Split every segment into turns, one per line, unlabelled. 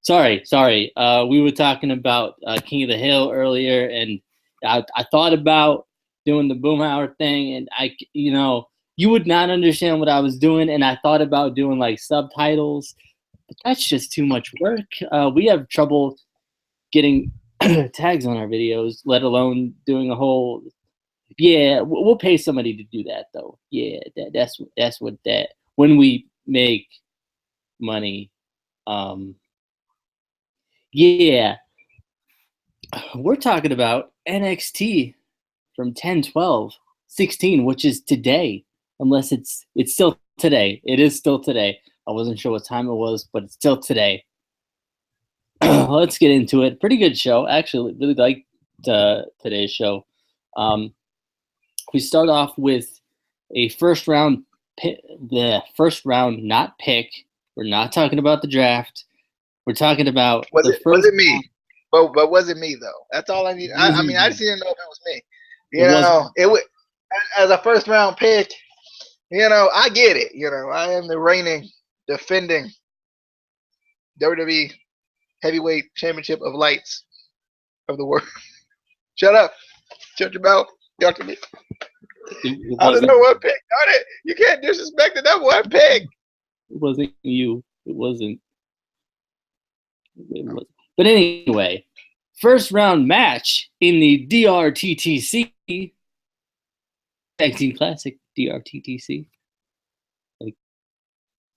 Sorry. We were talking about King of the Hill earlier, and I thought about doing the Boomhauer thing, and you would not understand what I was doing, and I thought about doing like subtitles, but that's just too much work. We have trouble getting tags on our videos, let alone doing a whole. Yeah, we'll pay somebody to do that though. Yeah, that's what that when we make money. Yeah, we're talking about NXT from 10/12/16, which is today, unless it's still today. It is still today. I wasn't sure what time it was, but it's still today. Let's get into it. Pretty good show. Actually, really liked today's show. We start off with a first round not pick. We're not talking about the draft. We're talking about
was it me? But was it me though? That's all I need. I mean, I just didn't know if it was me. It was as a first round pick. I get it. I am the reigning, defending WWE Heavyweight Championship of Lights of the world. Shut up. Shut your mouth. Talk to me. I don't know what pick. Darn it. You can't disrespect it. That one pick.
It wasn't you. It wasn't. But anyway, first round match in the DRTTC Tag Team Classic DRTTC. Like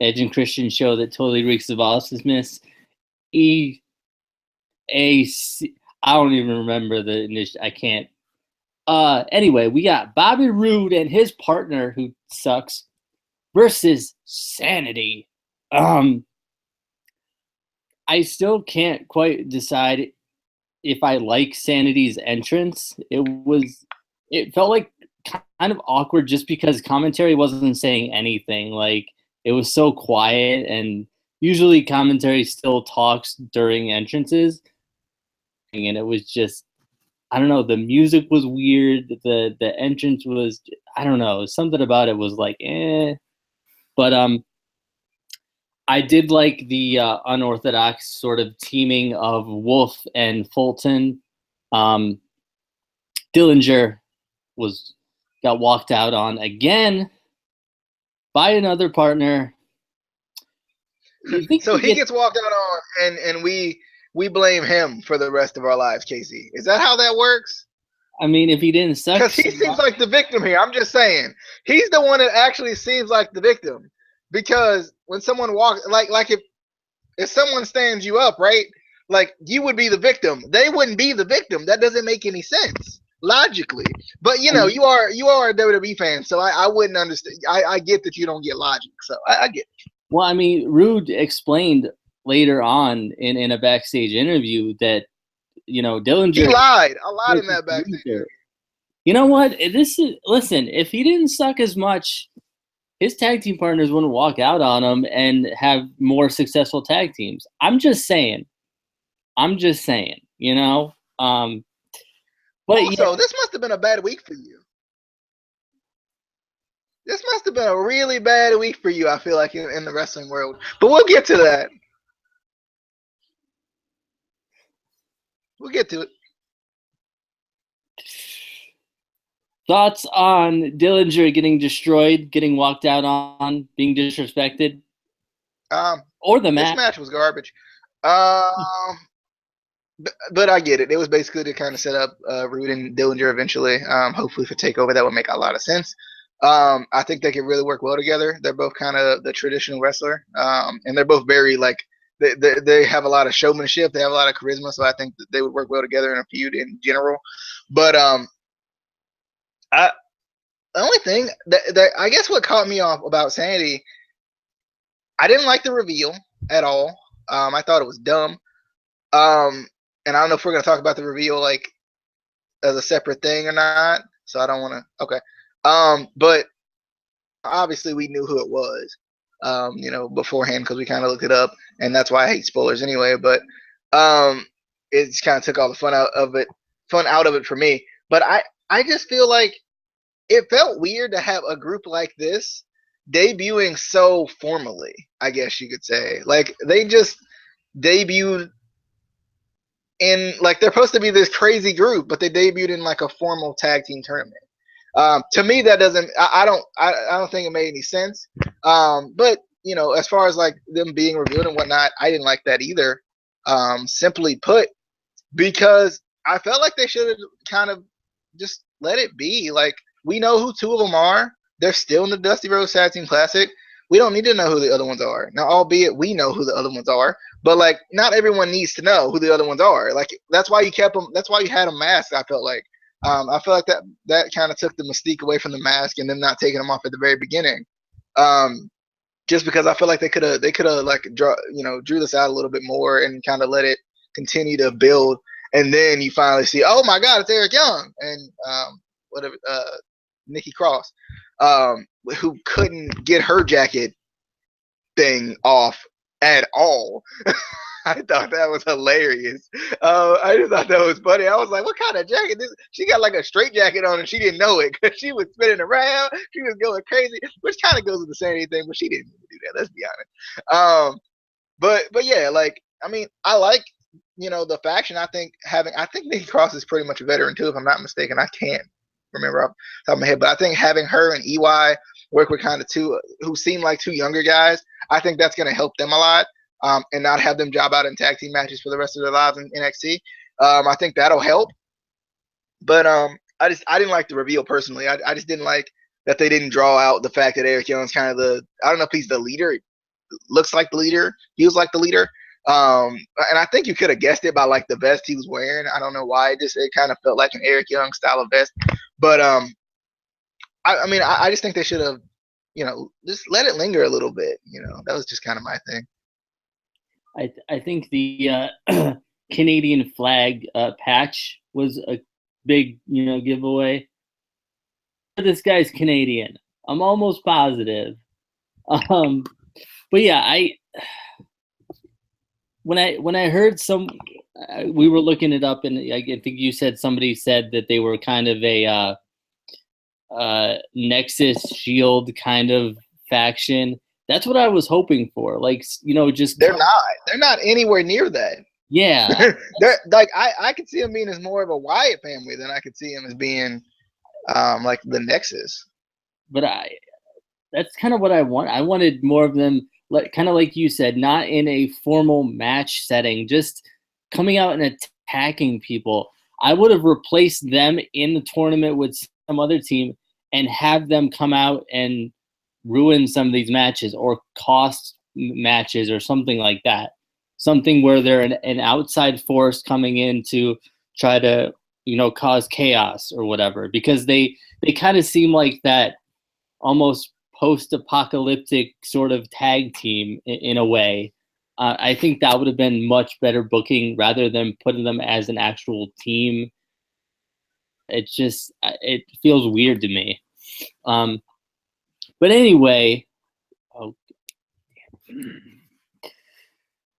Edge and Christian show that totally reeks of awesomeness. EAC. I don't even remember the initial. I can't. Anyway, we got Bobby Roode and his partner who sucks versus Sanity. I still can't quite decide if I like Sanity's entrance. It felt like kind of awkward just because commentary wasn't saying anything. Like it was so quiet, and usually commentary still talks during entrances. And it was just, I don't know, the music was weird. The entrance was, I don't know, something about it was like, eh. But I did like the unorthodox sort of teaming of Wolf and Fulton. Dillinger got walked out on again by another partner.
So he gets walked out on, and we blame him for the rest of our lives, Casey. Is that how that works?
I mean, if he didn't suck,
because he seems like the victim here. I'm just saying, he's the one that actually seems like the victim. Because when someone walks, like if someone stands you up, right? Like you would be the victim. They wouldn't be the victim. That doesn't make any sense logically. But you are a WWE fan, so I wouldn't understand. I get that you don't get logic, so I get it.
Well, I mean, Roode explained later on in a backstage interview that Dillinger.
He lied. I lied in that backstage interview.
You know what? Listen. If he didn't suck as much, his tag team partners wouldn't walk out on him and have more successful tag teams. I'm just saying. But
also, this must have been a bad week for you. This must have been a really bad week for you, I feel like, in the wrestling world. But we'll get to that. We'll get to it.
Thoughts on Dillinger getting destroyed, getting walked out on, being disrespected?
Or the match? This match was garbage. But I get it. It was basically to kind of set up Roode and Dillinger eventually. Hopefully for TakeOver, that would make a lot of sense. I think they could really work well together. They're both kind of the traditional wrestler, and they're both very they have a lot of showmanship. They have a lot of charisma, so I think that they would work well together in a feud in general. But the only thing that I guess what caught me off about Sanity, I didn't like the reveal at all. I thought it was dumb. And I don't know if we're gonna talk about the reveal like as a separate thing or not. So I don't want to. Okay. But obviously we knew who it was, beforehand because we kind of looked it up, and that's why I hate spoilers anyway. But it just kind of took all the fun out of it for me. But I just feel like it felt weird to have a group like this debuting so formally, I guess you could say. Like, they just debuted in, like, they're supposed to be this crazy group, but they debuted in like a formal tag team tournament. To me, that doesn't. I don't think it made any sense. But you know, as far as like them being revealed and whatnot, I didn't like that either. Simply put, because I felt like they should have kind of just let it be. Like, we know who two of them are. They're still in the Dusty Rhodes Tag Team Classic. We don't need to know who the other ones are. Now, albeit we know who the other ones are, but like, not everyone needs to know who the other ones are. Like, that's why you kept them. That's why you had them masked. I felt like. I feel like that kind of took the mystique away from the mask and them not taking them off at the very beginning. Just because I feel like they could have like drew this out a little bit more and kind of let it continue to build, and then you finally see, oh my God, it's Eric Young and whatever Nikki Cross, who couldn't get her jacket thing off at all. I thought that was hilarious. I just thought that was funny. I was like, what kind of jacket? She got like a straight jacket on and she didn't know it because she was spinning around. She was going crazy, which kind of goes with the Sanity thing, but she didn't do that. Let's be honest. But yeah, like, I mean, I like, the faction. I think Nikki Cross is pretty much a veteran too, if I'm not mistaken. I can't remember off the top of my head, but I think having her and EY work with kind of two who seem like two younger guys, I think that's going to help them a lot. And not have them job out in tag team matches for the rest of their lives in NXT. I think that'll help. But I didn't like the reveal personally. I just didn't like that they didn't draw out the fact that Eric Young's kind of I don't know if he's the leader. He looks like the leader. Feels like the leader. And I think you could have guessed it by like the vest he was wearing. I don't know why. It kind of felt like an Eric Young style of vest. But I mean, I just think they should have, just let it linger a little bit. That was just kind of my thing.
I think the Canadian flag patch was a big giveaway. This guy's Canadian. I'm almost positive. But yeah, when I heard we were looking it up, and I think you said somebody said that they were kind of a Nexus Shield kind of faction. That's what I was hoping for. Like, just
they're not anywhere near that.
Yeah.
They're like, I could see him being as more of a Wyatt family than I could see him as being like the Nexus.
But that's kind of what I want. I wanted more of them, kind of like you said, not in a formal match setting, just coming out and attacking people. I would have replaced them in the tournament with some other team and have them come out and ruin some of these matches or cost matches or something like that. Something where they're an outside force coming in to try to, cause chaos or whatever, because they kind of seem like that almost post-apocalyptic sort of tag team in a way. I think that would have been much better booking rather than putting them as an actual team. It feels weird to me. But anyway,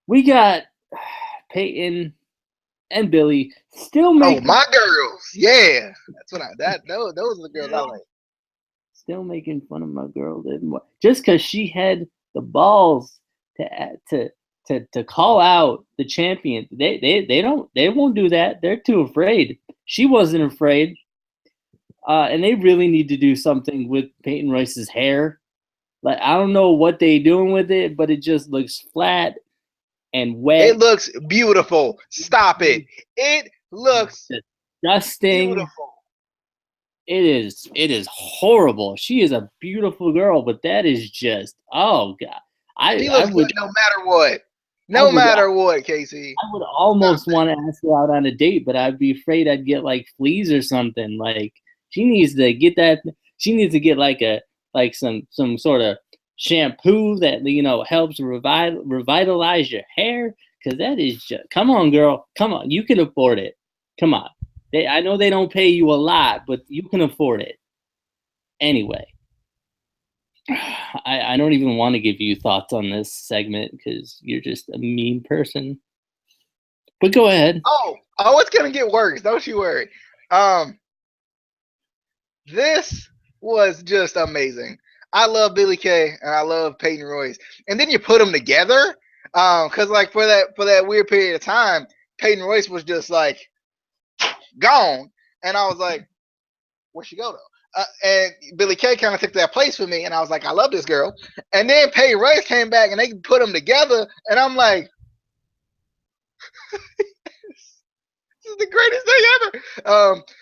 we got Peyton and Billy still making.
Oh, my girls, yeah, that's what those are the girls I like.
Still making fun of my girl just because she had the balls to call out the champion. They won't do that. They're too afraid. She wasn't afraid. And they really need to do something with Peyton Royce's hair. Like, I don't know what they doing with it, but it just looks flat and wet.
It looks beautiful. Stop it. It looks
disgusting.
Beautiful.
It is horrible. She is a beautiful girl, but that is just, oh God.
She looks good no matter what. No matter what, Casey.
I would almost want to ask her out on a date, but I'd be afraid I'd get like fleas or something. Like, she needs to get that. She needs to get some sort of shampoo that helps revitalize your hair, because that is just, come on, girl, come on, you can afford it. Come on, I know they don't pay you a lot, but you can afford it. Anyway, I don't even want to give you thoughts on this segment because you're just a mean person. But go ahead.
Oh, it's gonna get worse. Don't you worry. This was just amazing. I love Billy Kay and I love Peyton Royce, and then you put them together, because like for that weird period of time, Peyton Royce was just like gone, and I was like, where'd she go though? And Billy Kay kind of took that place for me, and I was like, I love this girl. And then Peyton Royce came back, and they put them together, and I'm like, this is the greatest thing ever.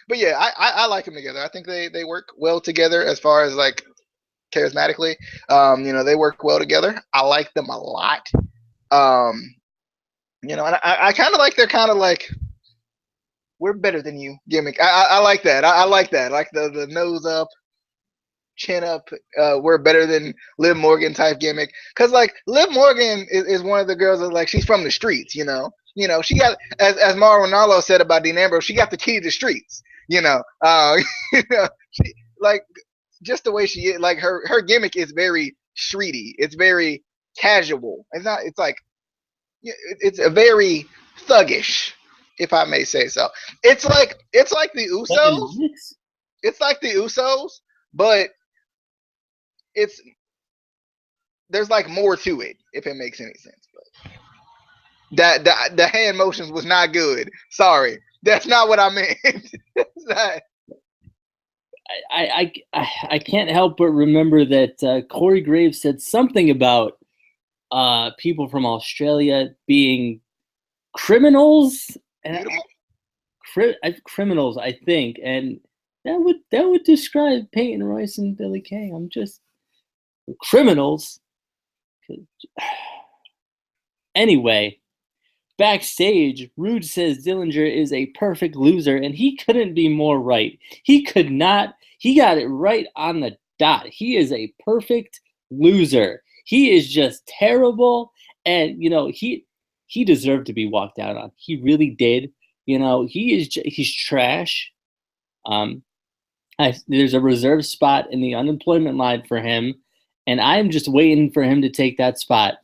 But yeah, I like them together. I think they work well together as far as like charismatically. They work well together. I like them a lot. And I kind of like their kind of like, we're better than you gimmick. I like that. I like that. I like the nose up, chin up. We're better than Liv Morgan type gimmick. Cause like Liv Morgan is one of the girls that like she's from the streets. She got, as Mauro Ranallo said about Dean Ambrose, she got the key to the streets. She like just the way she is. Like her gimmick is very streety. It's very casual. It's like it's a very thuggish, if I may say so. It's like the Usos. It's like the Usos, but there's like more to it, if it makes any sense. But the hand motions was not good. Sorry, that's not what I meant.
I can't help but remember that Corey Graves said something about people from Australia being criminals. Criminals, I think, and that would describe Peyton Royce and Billy Kay. I'm just criminals. Anyway, backstage, Roode says Dillinger is a perfect loser, and he couldn't be more right. He could not. He got it right on the dot. He is a perfect loser. He is just terrible, and he deserved to be walked out on. He really did. He's trash. There's a reserve spot in the unemployment line for him, and I'm just waiting for him to take that spot.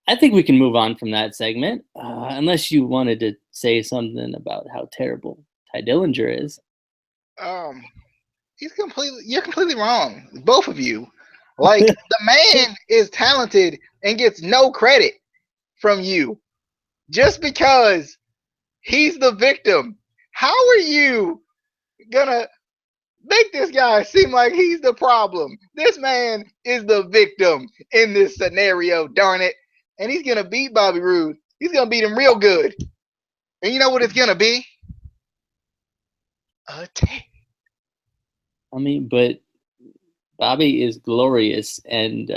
I think we can move on from that segment, unless you wanted to say something about how terrible Ty Dillinger is.
You're completely wrong, both of you. Like, the man is talented and gets no credit from you just because he's the victim. How are you gonna make this guy seem like he's the problem? This man is the victim in this scenario, darn it. And he's gonna beat Bobby Roode. He's gonna beat him real good. And you know what it's gonna be? A tape.
I mean, but Bobby is glorious and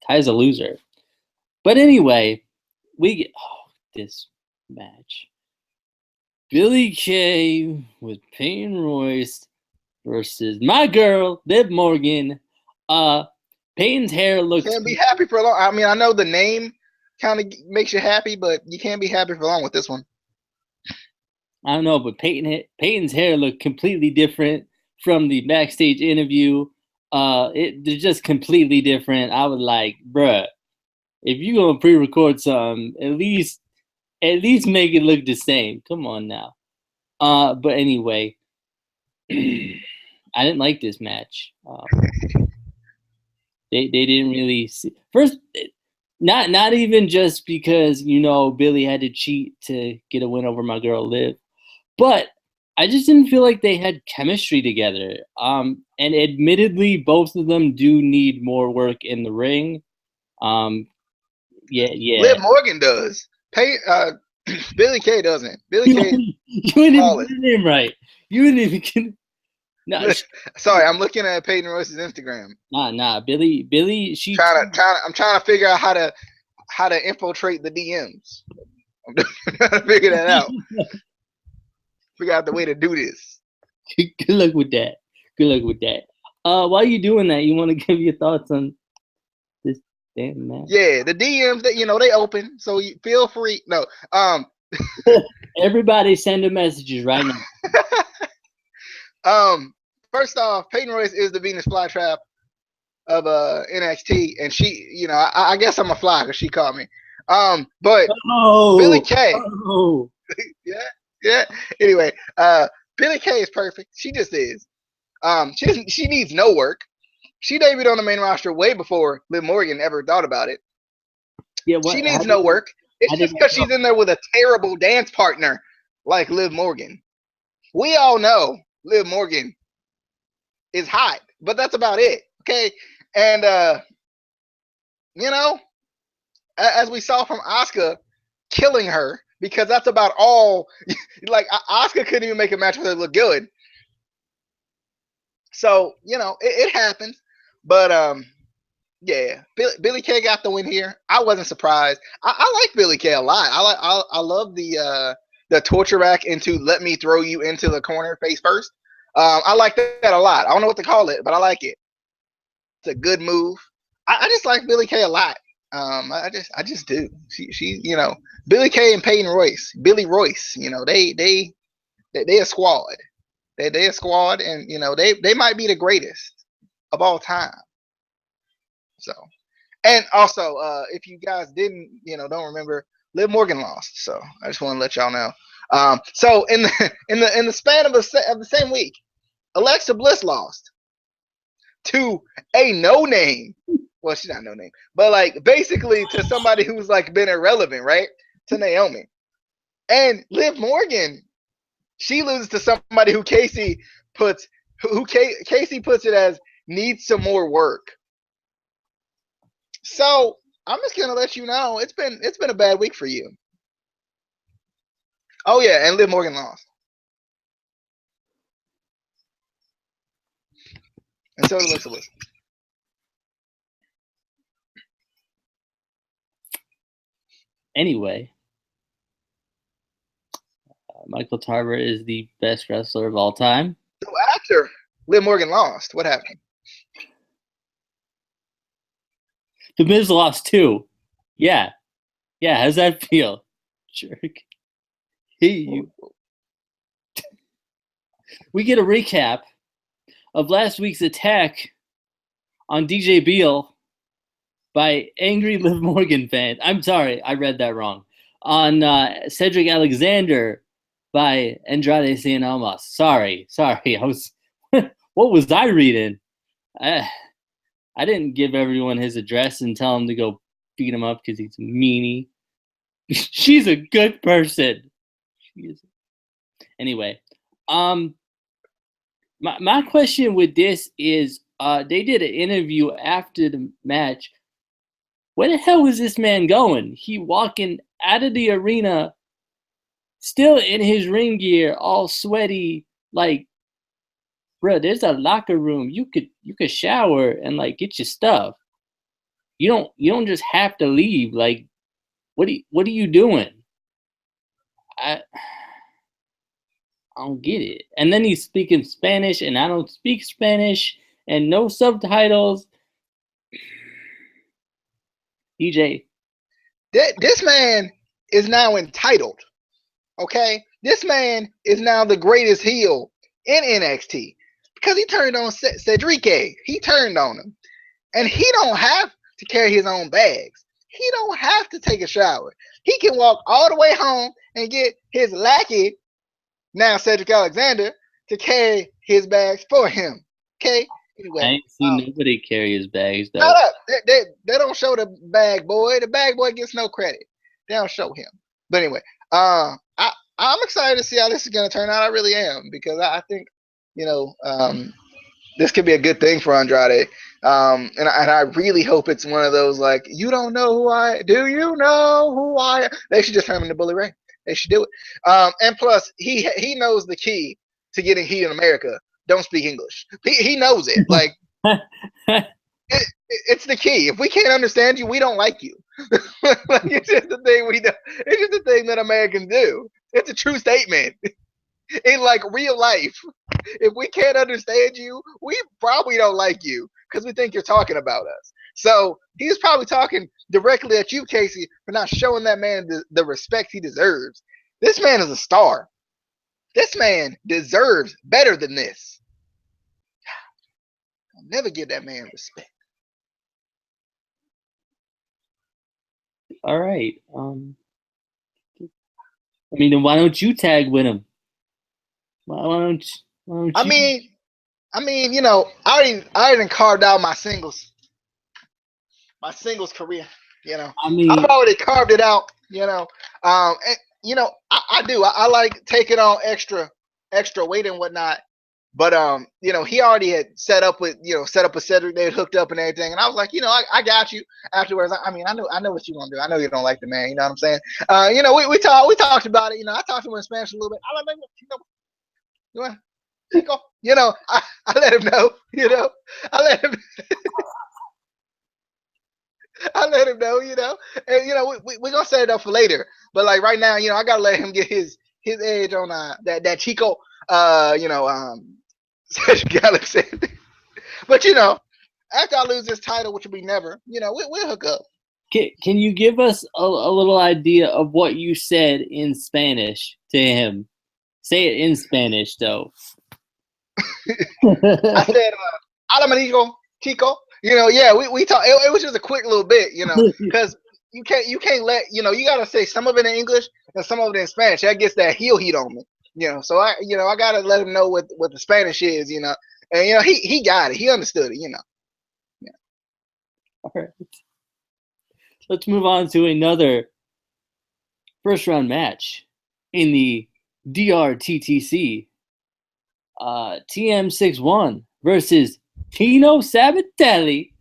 Ty's a loser. But anyway, we get this match. Billy Kay with Peyton Royce versus my girl, Liv Morgan. Peyton's hair looks...
Can't be happy for long. I mean, I know the name kind of makes you happy, but you can't be happy for long with this one.
I don't know, but Peyton's hair looked completely different from the backstage interview. They're just completely different. I was like, bruh, if you're gonna pre-record something, at least make it look the same. Come on now. But anyway, I didn't like this match. They didn't really see first. Not even just because Billy had to cheat to get a win over my girl Liv, but I just didn't feel like they had chemistry together. And admittedly, both of them do need more work in the ring. Yeah.
Liv Morgan does. Billy Kay doesn't. Billy Kay.
You didn't even get his name right. You didn't even get. No,
sorry, I'm looking at Peyton Royce's Instagram.
Nah. Billy.
I'm trying to figure out how to infiltrate the DMs. I'm trying to figure that out. Figure out the way to do this.
Good luck with that. While you doing that, you want to give your thoughts on this damn match?
Yeah, the DMs that they open, so you feel free. No,
everybody send them messages right
now. First off, Peyton Royce is the Venus flytrap of NXT, and she, I guess I'm a fly because she called me. But Billy Kay, yeah. Anyway, Billy Kay is perfect. She just is. She needs no work. She debuted on the main roster way before Liv Morgan ever thought about it.
Yeah,
she needs no work. It's just because she's in there with a terrible dance partner like Liv Morgan. We all know Liv Morgan is hot, but that's about it. Okay. And as we saw from Asuka killing her, because that's about all. Like Asuka couldn't even make a match with her look good. So it happens. But yeah, Billy Kay got the win here. I wasn't surprised. I like Billy Kay a lot. I love the torture rack into let me throw you into the corner face first. I like that a lot. I don't know what to call it, but I like it. It's a good move. I just like Billy Kay a lot. I just do. She Billy Kay and Peyton Royce, Billy Royce. They a squad. They a squad, and they might be the greatest of all time. So, and also, if you guys don't remember, Liv Morgan lost. So I just want to let y'all know. So in the span of the same week, Alexa Bliss lost to a no name. Well, she's not no name, but like basically to somebody who's like been irrelevant, right? To Naomi. And Liv Morgan, she loses to somebody who Casey puts it as needs some more work. So I'm just gonna let you know it's been a bad week for you. Oh yeah, and Liv Morgan lost. And so did Alexa Bliss.
Anyway, Michael Tarver is the best wrestler of all time.
So after Liv Morgan lost, what happened?
The Miz lost too. Yeah. How's that feel, jerk? We get a recap of last week's attack on DJ Beal by angry Liv Morgan fans. I'm sorry, I read that wrong. On Cedric Alexander by Andrade Cien Almas. Sorry. I was. What was I reading? I didn't give everyone his address and tell him to go beat him up because he's a meanie. She's a good person. Anyway, my question with this is, they did an interview after the match. Where the hell was this man going? He walking out of the arena, still in his ring gear, all sweaty, like, bro, there's a locker room. You could shower and like get your stuff. You don't just have to leave. Like, what are you doing? I don't get it. And then he's speaking Spanish, and I don't speak Spanish, and no subtitles. DJ,
this man is now entitled. Okay, this man is now the greatest heel in NXT because he turned on Cedric. He turned on him, and he don't have to carry his own bags. He don't have to take a shower. He can walk all the way home and get his lackey, now Cedric Alexander, to carry his bags for him. Okay. Anyway,
I ain't seen nobody carry his bags though.
Shut up. They don't show the bag boy. The bag boy gets no credit. They don't show him. But anyway, I'm excited to see how this is going to turn out. I really am, because I think, this could be a good thing for Andrade. And I really hope it's one of those, like, you don't know who I am. Do you know who I am? They should just turn him into Bully Ray. They should do it. And plus, he knows the key to getting heat in America. Don't speak English. He knows it. Like, it's the key. If we can't understand you, we don't like you. Like, it's just the thing we do. It's just the thing that Americans do. It's a true statement. In like real life, if we can't understand you, we probably don't like you because we think you're talking about us. So he's probably talking directly at you, Casey, for not showing that man the respect he deserves. This man is a star. This man deserves better than this. I'll never give that man respect.
All right. Then why don't you tag with him? Why don't you?
I mean, I mean, you know, I already carved out my singles career. You know,
I
I've
mean,
already carved it out. You know, and, you know, I do. I like taking on extra weight and whatnot. But you know, he already had set up with Cedric. They had hooked up and everything, and I was like, you know, I got you. Afterwards, I mean, I know what you want to do. I know you don't like the man. You know what I'm saying? You know, we talked about it. You know, I talked to him in Spanish a little bit. I like, you know, Chico. You know, I let him know. You know, I let him. I let him know, you know, and you know we're gonna set it up for later. But like right now, you know, I gotta let him get his edge on that Chico, you know, Cedric Alexander. But you know, after I lose this title, which will be never, you know, we'll hook up.
can you give us a little idea of what you said in Spanish to him? Say it in Spanish, though.
I said, "Hola, amigo, Chico." You know, yeah, we talked. It was just a quick little bit, you know, because you can't let, you know, you gotta say some of it in English and some of it in Spanish. That gets that heel heat on me, you know. So I gotta let him know what the Spanish is, you know, and you know he got it, he understood it, you know. Yeah.
All right. Let's move on to another first round match in the DRTTC. TM61 versus Tino Sabi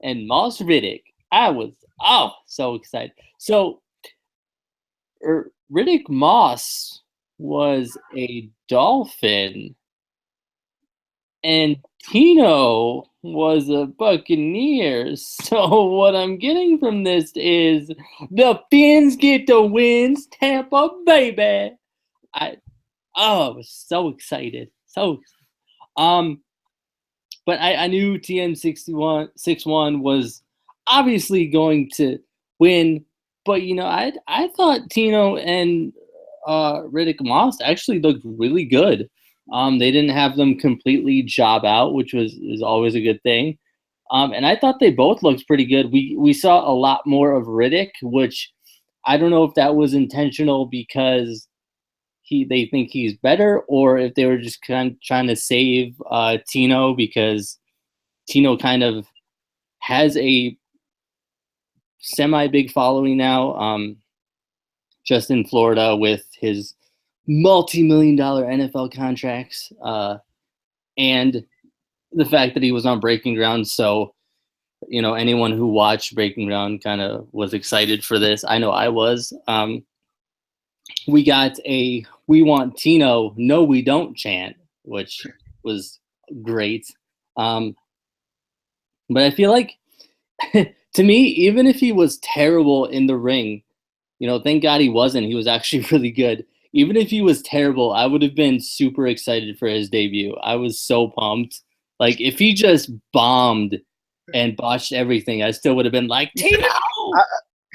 and Moss Riddick. I was so excited. So Riddick Moss was a Dolphin, and Tino was a Buccaneer. So what I'm getting from this is the Fins get the wins, Tampa, baby. I was so excited. But I knew TM61 was obviously going to win. But you know, I thought Tino and Riddick Moss actually looked really good. They didn't have them completely job out, which is always a good thing. And I thought they both looked pretty good. We saw a lot more of Riddick, which I don't know if that was intentional because they think he's better, or if they were just kind of trying to save Tino because Tino kind of has a semi big following now, just in Florida with his multi-million-dollar NFL contracts, and the fact that he was on Breaking Ground. So, you know, anyone who watched Breaking Ground kind of was excited for this. I know I was. We got a "We want Tino, no we don't" chant, which was great. But I feel like, to me, even if he was terrible in the ring, you know, thank God he wasn't. He was actually really good. Even if he was terrible, I would have been super excited for his debut. I was so pumped. Like, if he just bombed and botched everything, I still would have been like, Tino!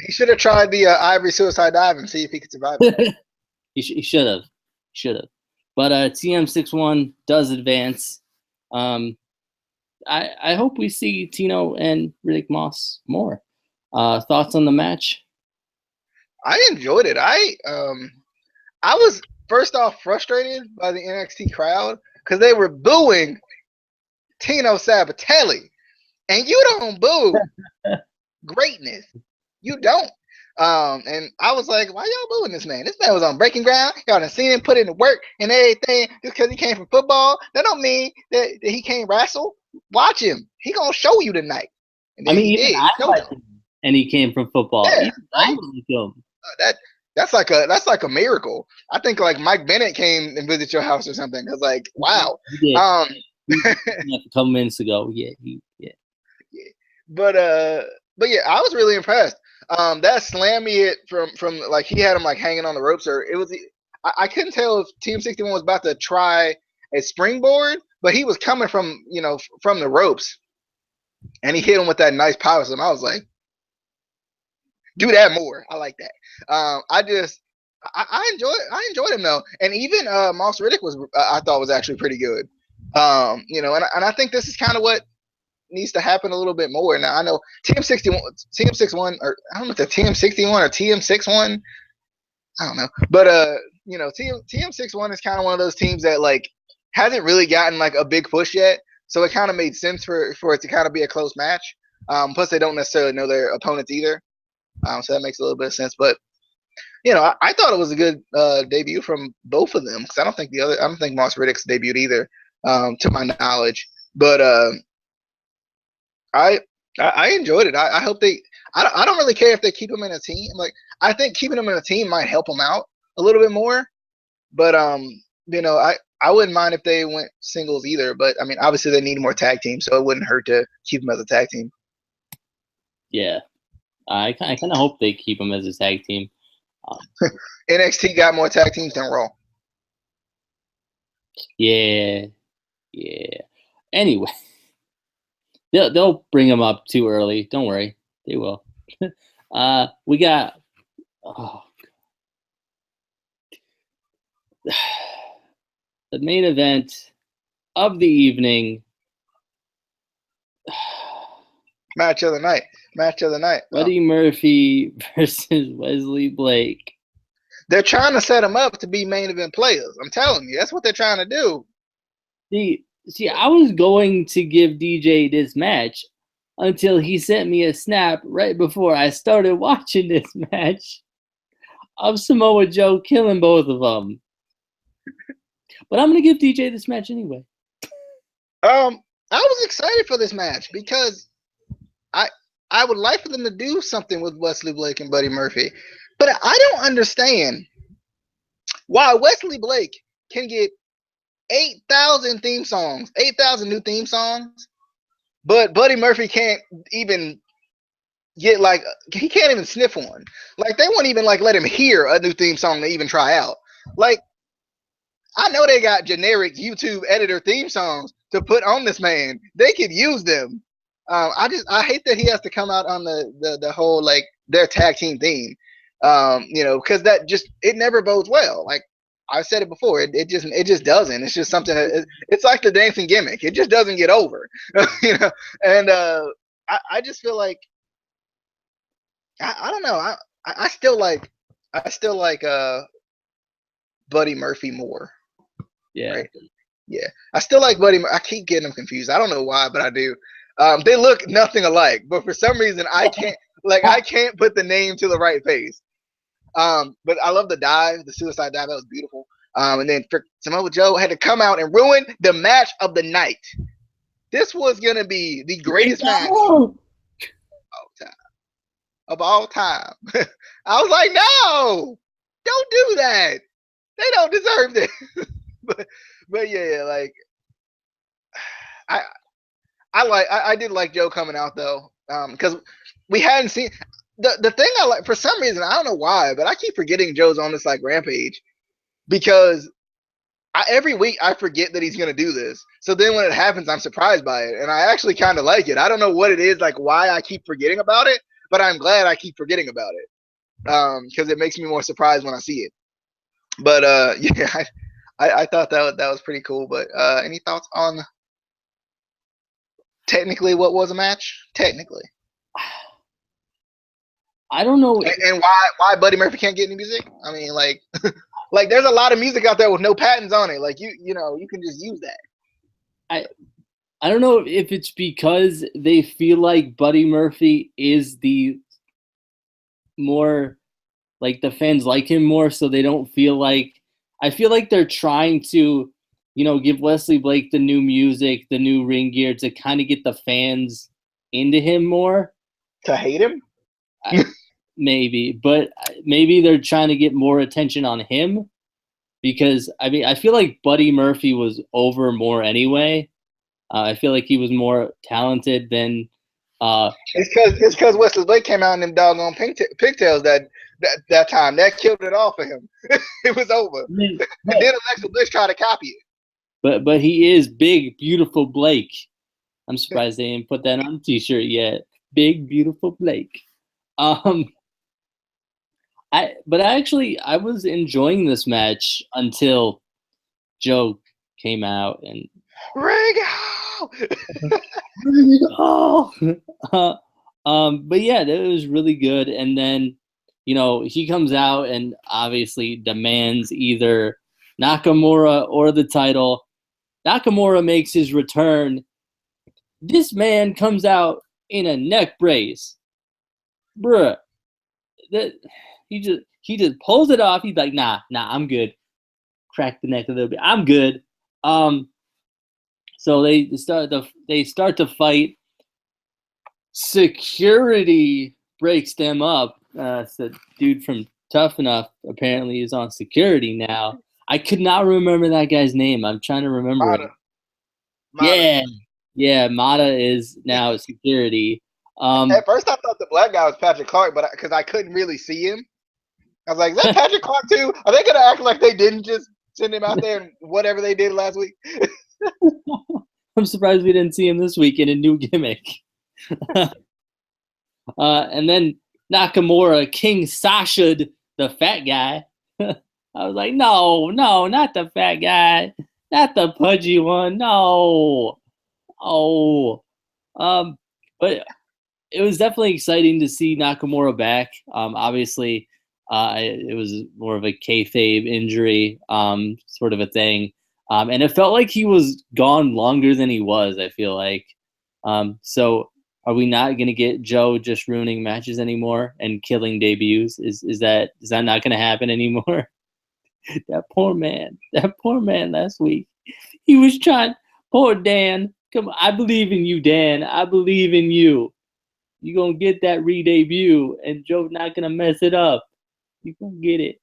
He should have tried the Ivory suicide dive and see if he could survive it.
He should have. But TM61 does advance. I hope we see Tino and Riddick Moss more. Thoughts on the match?
I enjoyed it. I was first off frustrated by the NXT crowd because they were booing Tino Sabi, and you don't boo greatness. You don't. And I was like, why y'all booing this man? This man was on Breaking Ground. Y'all done seen him put in the work and everything. Just because he came from football, that don't mean that he can't wrestle. Watch him. He gonna show you tonight. And
I mean,
he
even
did.
I like him, and he came from football.
Yeah,
Even I like him.
That's like a miracle. I think like Mike Bennett came and visited your house or something. It's like, wow.
He did. A couple minutes ago. Yeah.
But yeah, I was really impressed. That slammy hit from like he had him like hanging on the ropes, or it was. I couldn't tell if Team 61 was about to try a springboard, but he was coming from from the ropes, and he hit him with that nice power slam. I was like, do that more. I like that. I enjoyed him though, and even Moss Riddick was I thought was actually pretty good. And I think this is kind of what needs to happen a little bit more. Now I know TM61, or I don't know if it's TM61 or TM61. I don't know, but TM61 is kind of one of those teams that like hasn't really gotten like a big push yet. So it kind of made sense for it to kind of be a close match. Plus, they don't necessarily know their opponents either. So that makes a little bit of sense. But I thought it was a good debut from both of them because I don't think Moss Riddick's debuted either, to my knowledge. But I enjoyed it. I hope they. I don't really care if they keep him in a team. Like I think keeping him in a team might help him out a little bit more. But I wouldn't mind if they went singles either. But I mean, obviously they need more tag teams, so it wouldn't hurt to keep him as a tag team.
Yeah, I kind of hope they keep him as a tag team.
NXT got more tag teams than Raw.
Yeah. Anyway, they'll bring him up too early. Don't worry, they will. We got the main event of the evening.
Match of the night.
Buddy Murphy versus Wesley Blake.
They're trying to set him up to be main event players. I'm telling you, that's what they're trying to do.
See, I was going to give DJ this match until he sent me a snap right before I started watching this match of Samoa Joe killing both of them. But I'm going to give DJ this match anyway.
I was excited for this match because I would like for them to do something with Wesley Blake and Buddy Murphy. But I don't understand why Wesley Blake can get 8,000 theme songs, 8,000 new theme songs, but Buddy Murphy can't even get he can't even sniff one. Like they won't even let him hear a new theme song to even try out. Like I know they got generic YouTube editor theme songs to put on this man. They could use them. I hate that he has to come out on the whole their tag team theme. Because it never bodes well. Like I've said it before, it just doesn't. It's just something it's like the dancing gimmick. It just doesn't get over. And I just feel like I don't know. I still like Buddy Murphy more.
Yeah.
Right? Yeah. I still like Buddy. I keep getting them confused. I don't know why, but I do. They look nothing alike, but for some reason I can't put the name to the right face. But I love the dive, the suicide dive. That was beautiful. And then Samoa Joe had to come out and ruin the match of the night. This was gonna be the greatest match of all time. I was like, no, don't do that. They don't deserve this. but yeah, I did like Joe coming out though, because we hadn't seen the thing I like for some reason. I don't know why, but I keep forgetting Joe's on this rampage because every week I forget that he's gonna do this. So then when it happens, I'm surprised by it, and I actually kind of like it. I don't know what it is, why I keep forgetting about it, but I'm glad I keep forgetting about it because it makes me more surprised when I see it. But yeah, I thought that was pretty cool. But any thoughts on technically what was a match? Technically,
I don't know.
And why Buddy Murphy can't get any music? I mean, there's a lot of music out there with no patents on it. You can just use that.
I don't know if it's because they feel like Buddy Murphy is the more the fans like him more, so they don't feel I feel like they're trying to, give Wesley Blake the new music, the new ring gear to kind of get the fans into him more.
To hate him?
Maybe, but maybe they're trying to get more attention on him because, I feel like Buddy Murphy was over more anyway. I feel like he was more talented than.
It's because Wesley Blake came out in them doggone pigtails that time. That killed it all for him. It was over. And then Alexa Bliss tried to copy it.
But he is Big Beautiful Blake. I'm surprised they didn't put that on a t-shirt yet. Big Beautiful Blake. I was enjoying this match until Joe came out and but yeah, that was really good. And then he comes out and obviously demands either Nakamura or the title. Nakamura makes his return. This man comes out in a neck brace. Bruh. He just pulls it off. He's like, nah, I'm good. Crack the neck a little bit. I'm good. So they start to fight. Security breaks them up. So dude from Tough Enough apparently is on security now. I could not remember that guy's name. I'm trying to remember it.
Mata.
Yeah, Mata is now security.
At first, I thought the black guy was Patrick Clark, but because I couldn't really see him, I was like, "Is that Patrick Clark too? Are they gonna act like they didn't just send him out there and whatever they did last week?"
I'm surprised we didn't see him this week in a new gimmick. And then Nakamura, King Sasha'd the fat guy. I was like, no, not the fat guy. Not the pudgy one. No. Oh. But it was definitely exciting to see Nakamura back. Obviously, it was more of a kayfabe injury, sort of a thing. And it felt like he was gone longer than he was, I feel like. So are we not going to get Joe just ruining matches anymore and killing debuts? Is that not going to happen anymore? That poor man last week. He was trying. Poor Dan. Come on, I believe in you, Dan. I believe in you. You're going to get that re-debut, and Joe's not going to mess it up. You're going to get it.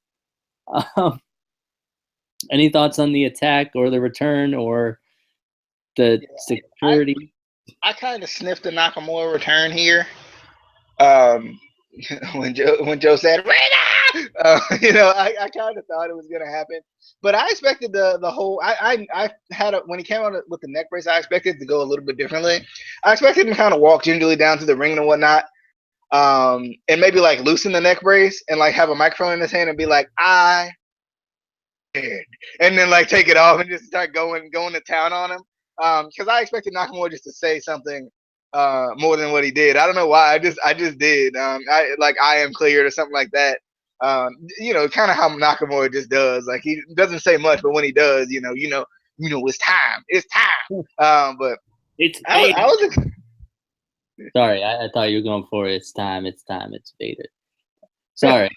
Any thoughts on the attack or the return or the security?
I kind of sniffed the Nakamura return here. When Joe said, "Rita!" I kind of thought it was gonna happen, but I expected the whole. I had when he came out with the neck brace, I expected it to go a little bit differently. I expected him to kind of walk gingerly down to the ring and whatnot, and maybe like loosen the neck brace and like have a microphone in his hand and be like, "I," and then like take it off and just start going to town on him. Because I expected Nakamura just to say something more than what he did. I don't know why. I just did. I am cleared or something like that. Kind of how Nakamura just does. Like he doesn't say much, but when he does, it's time. It's time. But
it's
I was.
Sorry, I thought you were going for it. It's time. It's Vader. Sorry.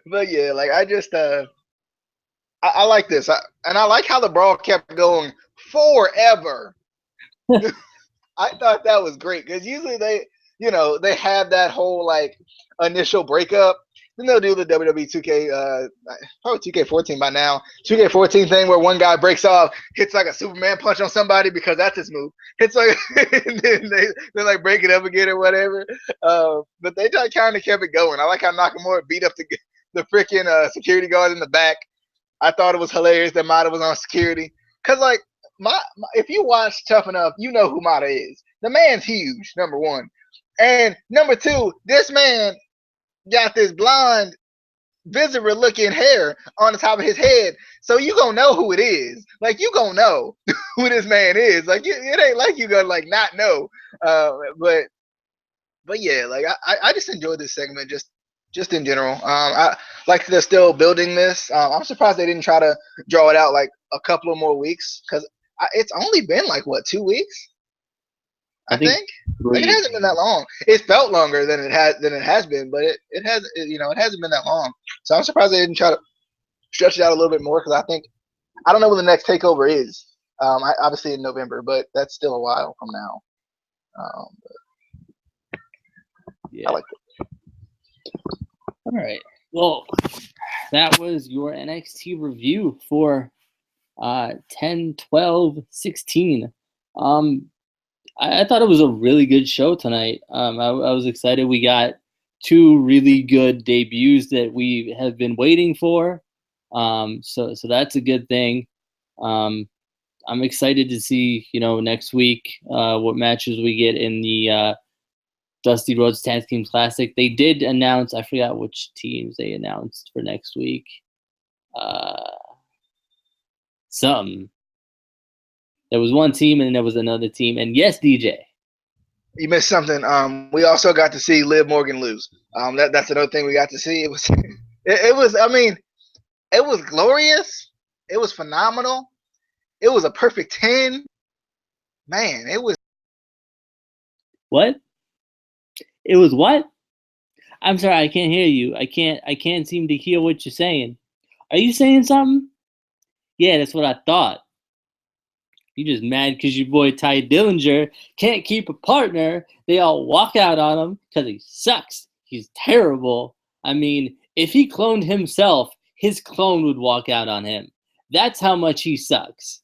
But yeah, like I just I like this, and I like how the brawl kept going forever. I thought that was great because usually they have that whole like initial breakup. Then they'll do the WWE 2K, probably 2K14 by now, 2K14 thing where one guy breaks off, hits like a Superman punch on somebody because that's his move. It's like, and then they like break it up again or whatever. But they just kind of kept it going. I like how Nakamura beat up the freaking security guard in the back. I thought it was hilarious that Mata was on security. Cause like if you watch Tough Enough, you know who Mata is. The man's huge, number one. And number two, this man got this blonde visitor looking hair on the top of his head. So you gonna know who it is. Like you gonna know who this man is. Like it ain't like you gonna like not know. But yeah, like I just enjoyed this segment just in general. I like they're still building this. I'm surprised they didn't try to draw it out like a couple of more weeks because it's only been like what 2 weeks. I think like it hasn't been that long. It felt longer than it has been, but it hasn't been that long. So I'm surprised they didn't try to stretch it out a little bit more because I don't know when the next takeover is. Obviously in November, but that's still a while from now.
Yeah.
I like it.
All right. Well, that was your NXT review for 10, 12, 16. I thought it was a really good show tonight. I was excited. We got 2 really good debuts that we have been waiting for. So that's a good thing. I'm excited to see, next week what matches we get in the Dusty Rhodes Tag Team Classic. They did announce, I forgot which teams they announced for next week. Something. There was one team and then there was another team. And yes, DJ.
You missed something. We also got to see Liv Morgan lose. That's another thing we got to see. It was, it was glorious. It was phenomenal. It was a perfect 10. Man, it was.
What? It was what? I'm sorry, I can't hear you. I can't seem to hear what you're saying. Are you saying something? Yeah, that's what I thought. You just mad because your boy Ty Dillinger can't keep a partner. They all walk out on him because he sucks. He's terrible. I mean, if he cloned himself, his clone would walk out on him. That's how much he sucks.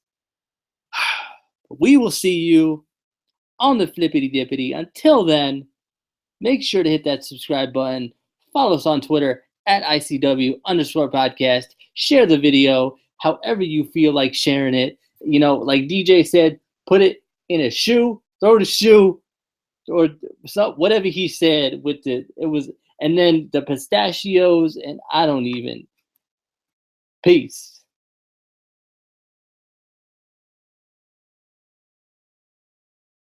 We will see you on the flippity dippity. Until then, make sure to hit that subscribe button. Follow us on Twitter at ICW_podcast. Share the video however you feel like sharing it. You know, like DJ said, put it in a shoe, throw the shoe, or whatever he said with and then the pistachios, and I don't even. Peace.